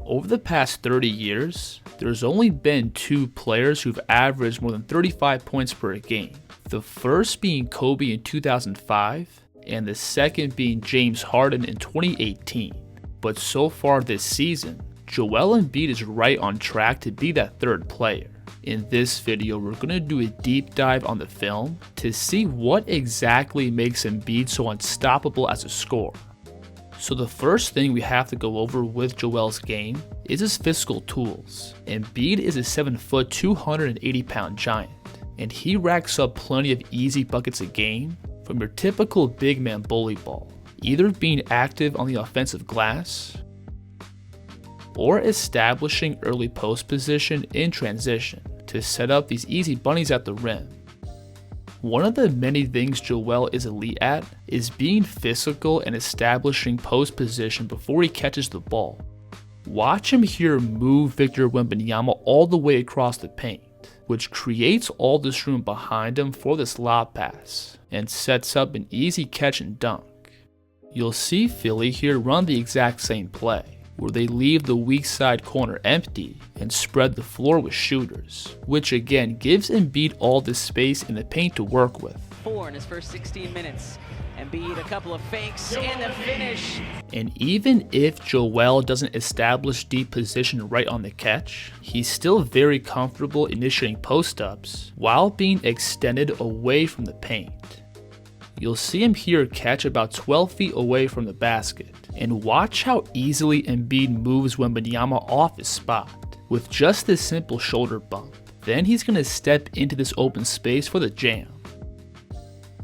Over the past 30 years, there's only been 2 players who've averaged more than 35 points per game. The first being Kobe in 2005, and the second being James Harden in 2018. But so far this season, Joel Embiid is right on track to be that third player. In this video, we're going to do a deep dive on the film to see what exactly makes Embiid so unstoppable as a scorer. So the first thing we have to go over with Joel's game is his physical tools. Embiid is a 7-foot, 280-pound giant, and he racks up plenty of easy buckets a game from your typical big man bully ball, either being active on the offensive glass or establishing early post position in transition to set up these easy bunnies at the rim. One of the many things Joel is elite at is being physical and establishing post position before he catches the ball. Watch him here move Victor Wembanyama all the way across the paint, which creates all this room behind him for this lob pass and sets up an easy catch and dunk. You'll see Philly here run the exact same play, where they leave the weak side corner empty and spread the floor with shooters, which again gives Embiid all this space in the paint to work with. 4 in his first 16 minutes. Embiid a couple of fakes and the finish. And even if Joel doesn't establish deep position right on the catch, he's still very comfortable initiating post-ups while being extended away from the paint. You'll see him here catch about 12 feet away from the basket, and watch how easily Embiid moves Wembanyama off his spot with just this simple shoulder bump. Then he's going to step into this open space for the jam.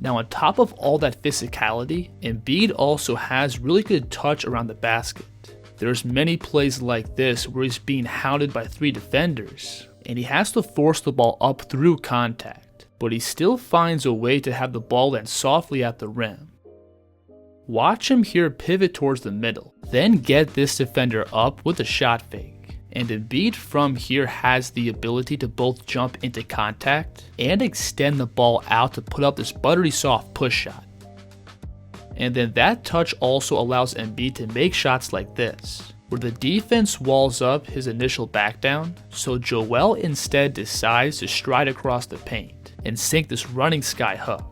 Now on top of all that physicality, Embiid also has really good touch around the basket. There's many plays like this where he's being hounded by 3 defenders, and he has to force the ball up through contact, but he still finds a way to have the ball land softly at the rim. Watch him here pivot towards the middle, then get this defender up with a shot fake. And Embiid from here has the ability to both jump into contact and extend the ball out to put up this buttery soft push shot. And then that touch also allows Embiid to make shots like this, where the defense walls up his initial back down, so Joel instead decides to stride across the paint and sink this running sky hook.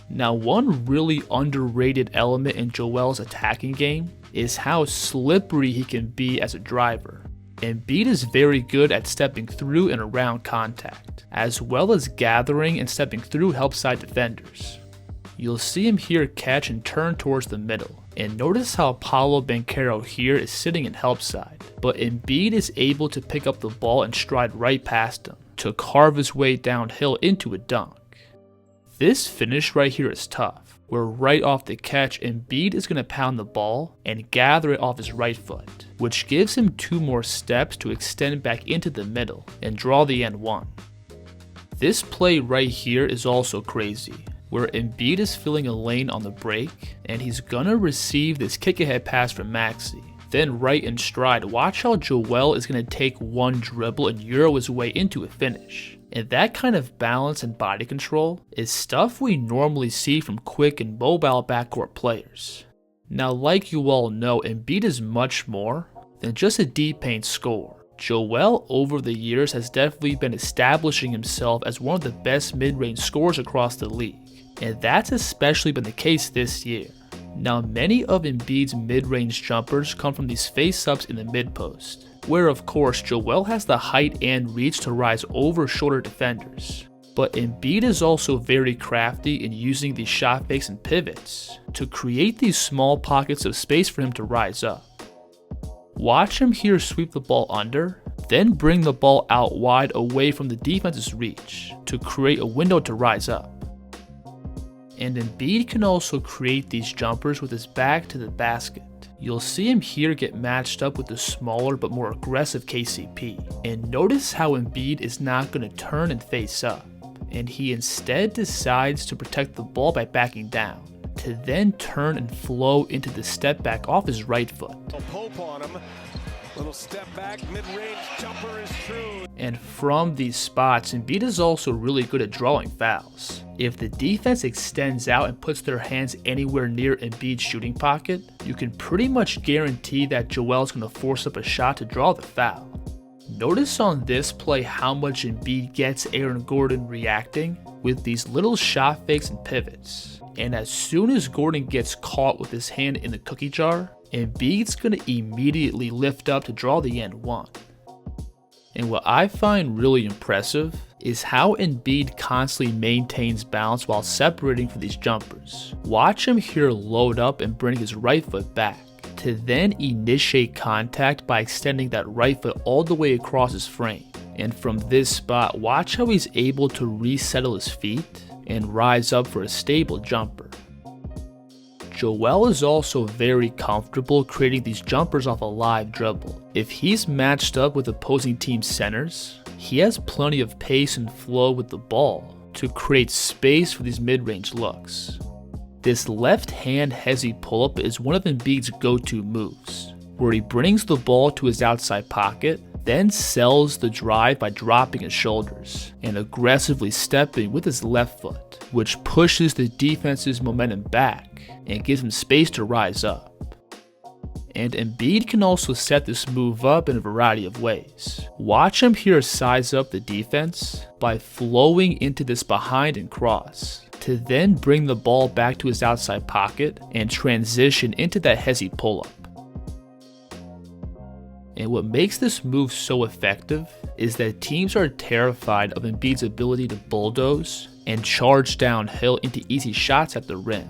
Now one really underrated element in Joel's attacking game is how slippery he can be as a driver. Embiid is very good at stepping through and around contact, as well as gathering and stepping through help side defenders. You'll see him here catch and turn towards the middle, and notice how Paolo Banchero here is sitting in help side, but Embiid is able to pick up the ball and stride right past him to carve his way downhill into a dunk. This finish right here is tough, where right off the catch Embiid is going to pound the ball and gather it off his right foot, which gives him 2 more steps to extend back into the middle and draw the and one. This play right here is also crazy, where Embiid is filling a lane on the break and he's gonna receive this kick ahead pass from Maxey. Then right in stride, watch how Joel is going to take one dribble and euro his way into a finish. And that kind of balance and body control is stuff we normally see from quick and mobile backcourt players. Now like you all know, Embiid is much more than just a deep paint scorer. Joel over the years has definitely been establishing himself as one of the best mid-range scorers across the league, and that's especially been the case this year. Now many of Embiid's mid-range jumpers come from these face-ups in the mid-post, where of course Joel has the height and reach to rise over shorter defenders. But Embiid is also very crafty in using these shot fakes and pivots to create these small pockets of space for him to rise up. Watch him here sweep the ball under, then bring the ball out wide away from the defense's reach to create a window to rise up. And Embiid can also create these jumpers with his back to the basket. You'll see him here get matched up with the smaller but more aggressive KCP. And notice how Embiid is not going to turn and face up, and he instead decides to protect the ball by backing down, to then turn and flow into the step back off his right foot. Pope on him. Little step back, mid-range jumper is true. And from these spots, Embiid is also really good at drawing fouls. If the defense extends out and puts their hands anywhere near Embiid's shooting pocket, you can pretty much guarantee that Joel is going to force up a shot to draw the foul. Notice on this play how much Embiid gets Aaron Gordon reacting with these little shot fakes and pivots. And as soon as Gordon gets caught with his hand in the cookie jar, Embiid's going to immediately lift up to draw the and one. And what I find really impressive is how Embiid constantly maintains balance while separating from these jumpers. Watch him here load up and bring his right foot back, to then initiate contact by extending that right foot all the way across his frame. And from this spot, watch how he's able to resettle his feet and rise up for a stable jumper. Joel is also very comfortable creating these jumpers off a live dribble. If he's matched up with opposing team centers, he has plenty of pace and flow with the ball to create space for these mid-range looks. This left hand hezzy pull-up is one of Embiid's go-to moves, where he brings the ball to his outside pocket, then sells the drive by dropping his shoulders and aggressively stepping with his left foot, which pushes the defense's momentum back and gives him space to rise up. And Embiid can also set this move up in a variety of ways. Watch him here size up the defense by flowing into this behind and cross, to then bring the ball back to his outside pocket and transition into that hezzy pull-up. And what makes this move so effective is that teams are terrified of Embiid's ability to bulldoze and charge downhill into easy shots at the rim.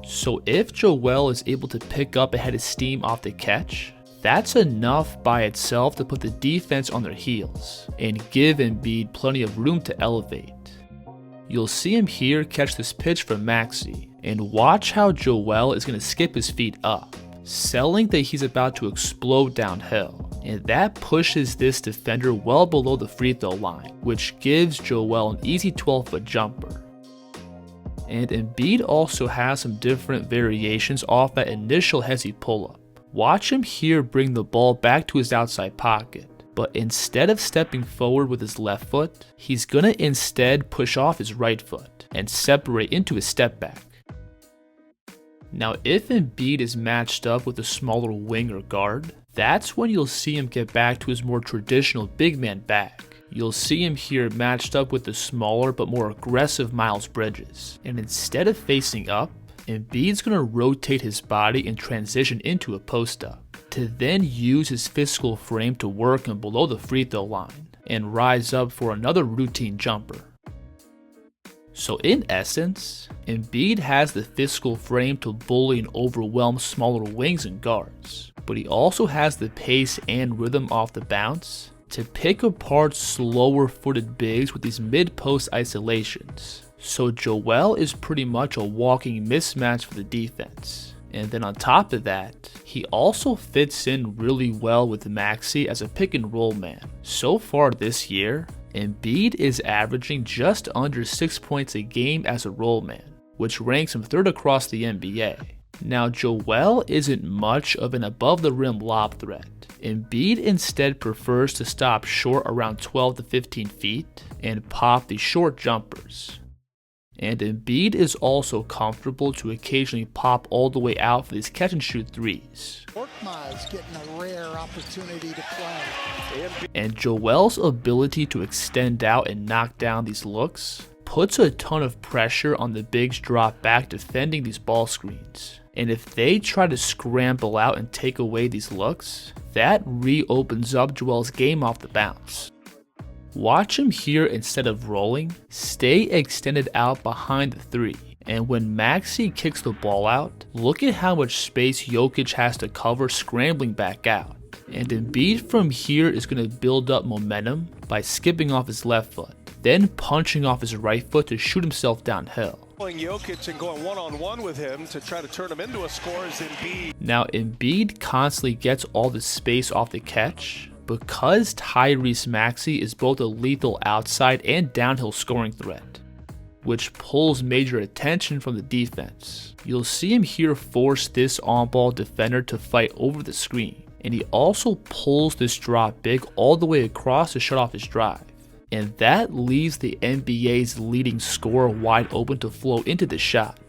So if Joel is able to pick up a head of steam off the catch, that's enough by itself to put the defense on their heels and give Embiid plenty of room to elevate. You'll see him here catch this pitch from Maxey, and watch how Joel is going to skip his feet up, selling that he's about to explode downhill, and that pushes this defender well below the free throw line, which gives Joel an easy 12-foot jumper. And Embiid also has some different variations off that initial hezzy pull-up. Watch him here bring the ball back to his outside pocket, but instead of stepping forward with his left foot, he's gonna instead push off his right foot and separate into his step back. Now if Embiid is matched up with a smaller wing or guard, that's when you'll see him get back to his more traditional big man back. You'll see him here matched up with the smaller but more aggressive Miles Bridges, and instead of facing up, Embiid's going to rotate his body and transition into a post-up, to then use his physical frame to work him below the free throw line and rise up for another routine jumper. So in essence, Embiid has the physical frame to bully and overwhelm smaller wings and guards, but he also has the pace and rhythm off the bounce to pick apart slower footed bigs with these mid-post isolations. So Joel is pretty much a walking mismatch for the defense. And then on top of that, he also fits in really well with Maxey as a pick and roll man. So far this year, Embiid is averaging just under 6 points a game as a roll man, which ranks him third across the NBA. Now Joel isn't much of an above the rim lob threat. Embiid instead prefers to stop short around 12 to 15 feet and pop the short jumpers. And Embiid is also comfortable to occasionally pop all the way out for these catch and shoot threes. Ortma's getting a rare opportunity to play. And Joel's ability to extend out and knock down these looks puts a ton of pressure on the bigs drop back defending these ball screens. And if they try to scramble out and take away these looks, that reopens up Joel's game off the bounce. Watch him here instead of rolling, stay extended out behind the three. And when Maxey kicks the ball out, look at how much space Jokic has to cover scrambling back out. And Embiid from here is going to build up momentum by skipping off his left foot, then punching off his right foot to shoot himself downhill. Jokic and going one-on-one with him to try to turn him into a scorer is Embiid. Now Embiid constantly gets all the space off the catch because Tyrese Maxey is both a lethal outside and downhill scoring threat, which pulls major attention from the defense. You'll see him here force this on-ball defender to fight over the screen, and he also pulls this drop big all the way across to shut off his drive. And that leaves the NBA's leading scorer wide open to flow into the shot.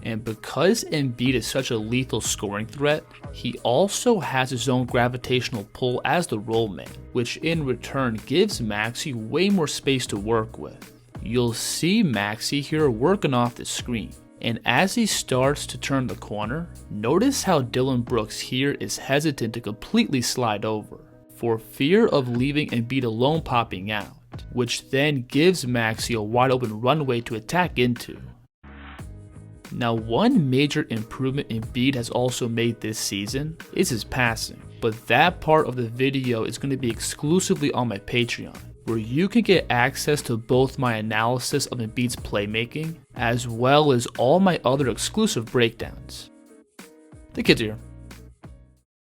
And because Embiid is such a lethal scoring threat, he also has his own gravitational pull as the roll man, which in return gives Maxey way more space to work with. You'll see Maxey here working off the screen, and as he starts to turn the corner, notice how Dillon Brooks here is hesitant to completely slide over, for fear of leaving Embiid alone popping out, which then gives Maxey a wide open runway to attack into. Now, one major improvement Embiid has also made this season is his passing, but that part of the video is going to be exclusively on my Patreon, where you can get access to both my analysis of Embiid's playmaking, as well as all my other exclusive breakdowns. The kids are here.